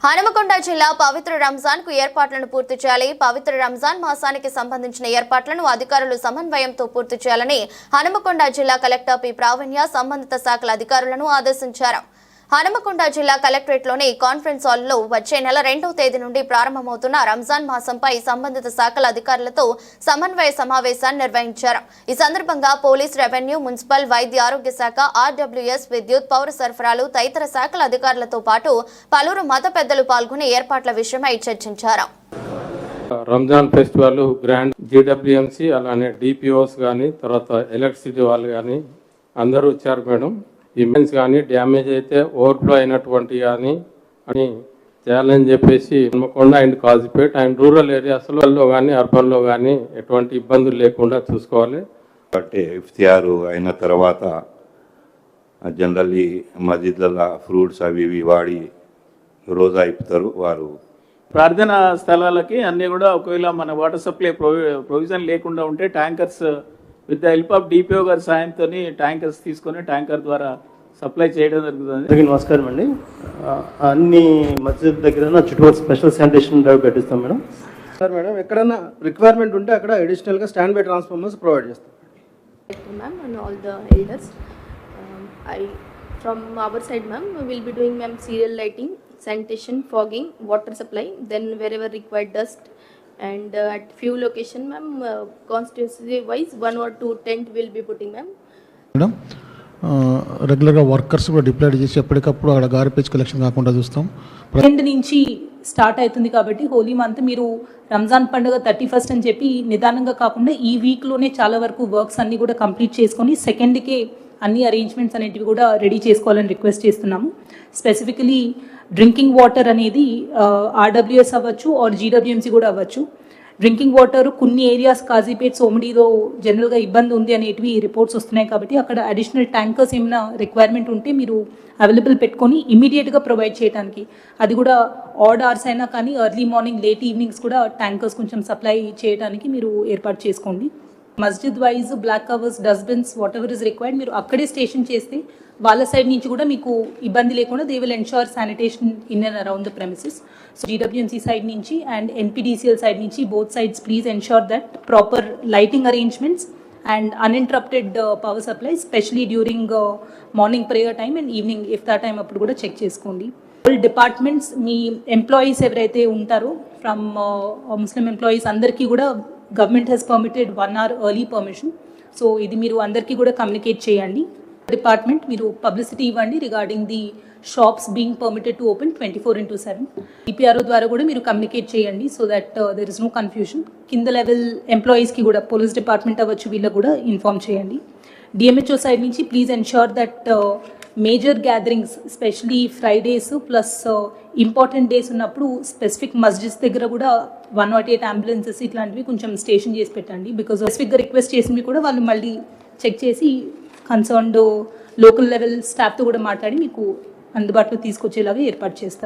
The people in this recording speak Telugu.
హనుమకొండ జిల్లా పవిత్ర రంజాన్ కు ఏర్పాట్లను పూర్తి చేయాలి. పవిత్ర రంజాన్ మాసానికి సంబంధించిన ఏర్పాట్లను అధికారులు సమన్వయంతో పూర్తి చేయాలని హనుమకొండ జిల్లా కలెక్టర్ పి ప్రావీణ్య సంబంధిత శాఖల అధికారులను ఆదేశించారు. హనుమకొండ జిల్లా కలెక్టరేట్లోని కాన్ఫరెన్స్ హాల్లో వచ్చే నెల 2వ తేదీ నుండి ప్రారంభమవుతున్న రంజాన్ మాసంపై సంబంధిత శాఖల అధికారులతో సమన్వయ సమావేశాన్ని నిర్వహించారు. ఈ సందర్భంగా పోలీస్, రెవెన్యూ, మున్సిపల్, వైద్య ఆరోగ్య శాఖ, ఆర్డబ్ల్యూఎస్, విద్యుత్, పౌర సరఫరాలు తదితర శాఖల అధికారులతో పాటు పలువురు మత పెద్దలు పాల్గొని ఏర్పాట్ల విషయమై చర్చించారు. రంజాన్ ఫెస్టివల్ గ్రాండ్ జీడబ్ల్యూఎంసీ అలానే డిపిఓస్ కానీ తర్వాత ఎలక్ట్రిసిటీ వాళ్ళు కానీ అందరూ వచ్చారు మేడం. ఈవెంట్స్ కానీ డ్యామేజ్ అయితే ఓవర్ఫ్లో అయినటువంటి కానీ అని చేయాలని చెప్పేసి Hanumakonda and Kazipet and rural ఏరియాస్లో కానీ అర్బన్లో కానీ ఎటువంటి ఇబ్బందులు లేకుండా చూసుకోవాలి. అంటే ఇఫ్తియారు అయిన తర్వాత జనరల్లీ మస్జిద్లలో ఫ్రూట్స్ అవి ఇవి వాడి రోజా అయిపోతారు. వారు ప్రార్థన స్థలాలకి అన్నీ కూడా ఒకవేళ మన వాటర్ సప్లై ప్రొవిజన్ లేకుండా ఉంటే tankers with the help of DPO గారి సాయంతో ట్యాంకర్స్ తీసుకొని ట్యాంకర్ ద్వారా సప్లై చేయడం జరుగుతుంది. నమస్కారం అండి. అన్ని మస్జిద్ దగ్గర చుట్టూ స్పెషల్ శానిటేషన్ డ్రైవ్ పెట్టిస్తాం మేడం. సార్ మేడం ఎక్కడన్నా రిక్వైర్మెంట్ ఉంటే అక్కడ అడిషనల్గా స్టాండ్ బై ట్రాన్స్ఫార్మర్స్ ప్రొవైడ్ చేస్తాం. Ma'am and all the elders, from our side ma'am we will be doing ma'am serial lighting, sanitation, fogging, water supply, then wherever required dust, and at few location ma'am constituency wise 1 or 2 tent will be putting ma'am. Madam రెగ్యులర్గా వర్కర్స్ కూడా డిప్లాయ్ చేసి ఎప్పటికప్పుడు అక్కడ గార్బేజ్ కలెక్షన్ కాకుండా చూస్తాం. సెకండ్ నుంచి స్టార్ట్ అవుతుంది కాబట్టి హోలీ మంత్ మీరు రంజాన్ పండుగ 31st అని చెప్పి నిదానంగా కాకుండా ఈ వీక్లోనే చాలా వరకు వర్క్స్ అన్నీ కూడా కంప్లీట్ చేసుకొని సెకండ్కే అన్ని అరేంజ్మెంట్స్ అనేటివి కూడా రెడీ చేసుకోవాలని రిక్వెస్ట్ చేస్తున్నాము. స్పెసిఫికలీ డ్రింకింగ్ వాటర్ అనేది ఆర్డబ్ల్యూఎస్ అవ్వచ్చు ఆర్ జీడబ్ల్యూఎంసీ కూడా అవ్వచ్చు. డ్రింకింగ్ వాటర్ కొన్ని ఏరియాస్ కాజీపేట్, సోమిడిలో జనరల్గా ఇబ్బంది ఉంది అనేటివి రిపోర్ట్స్ వస్తున్నాయి కాబట్టి అక్కడ అడిషనల్ ట్యాంకర్స్ ఏమైనా రిక్వైర్మెంట్ ఉంటే మీరు అవైలబుల్ పెట్టుకొని ఇమీడియట్గా ప్రొవైడ్ చేయడానికి, అది కూడా ఆడ్ అవర్స్ అయినా కానీ ఎర్లీ మార్నింగ్ లేట్ ఈవినింగ్స్ కూడా ట్యాంకర్స్ కొంచెం సప్లై చేయడానికి మీరు ఏర్పాటు చేసుకోండి. మస్జిద్ wise block covers, dustbins, whatever is required మీరు అక్కడే స్టేషన్ చేస్తే వాళ్ళ సైడ్ నుంచి కూడా మీకు ఇబ్బంది లేకుండా they will ensure sanitation in and around the premises. So GWMC side నుంచి అండ్ ఎన్పిడిసిఎల్ సైడ్ నుంచి both sides please ensure that proper lighting arrangements and uninterrupted power supply, especially during morning prayer time and evening iftar time అప్పుడు కూడా చెక్ చేసుకోండి. ఆల్ డిపార్ట్మెంట్స్ మీ ఎంప్లాయీస్ ఎవరైతే ఉంటారో ఫ్రమ్ ముస్లిం ఎంప్లాయీస్ అందరికీ కూడా government has permitted 1 hour early permission. So ఇది మీరు అందరికీ కూడా కమ్యూనికేట్ చేయండి. డిపార్ట్మెంట్ మీరు పబ్లిసిటీ ఇవ్వండి regarding the shops being permitted to open 24/7. EPRO ద్వారా కూడా మీరు కమ్యూనికేట్ చేయండి so that there is no confusion. కింద లెవెల్ ఎంప్లాయీస్కి కూడా పోలీస్ డిపార్ట్మెంట్ అవ్వచ్చు వీళ్ళకి కూడా ఇన్ఫార్మ్ చేయండి. డిఎంహెచ్ఓ సైడ్ నుంచి please ensure that major gatherings specially Fridays plus important days ఉన్నప్పుడు స్పెసిఫిక్ మస్జిద్స్ దగ్గర కూడా 108 అంబులెన్సెస్ ఇట్లాంటివి కొంచెం స్టేషన్ చేసి పెట్టండి. బికాజ్ స్పెసిఫిక్గా రిక్వెస్ట్ చేసింది కూడా వాళ్ళు మళ్ళీ చెక్ చేసి కన్సర్న్డ్ లోకల్ లెవెల్ స్టాఫ్తో కూడా మాట్లాడి మీకు అందుబాటులో తీసుకొచ్చేలాగా ఏర్పాటు చేస్తారు.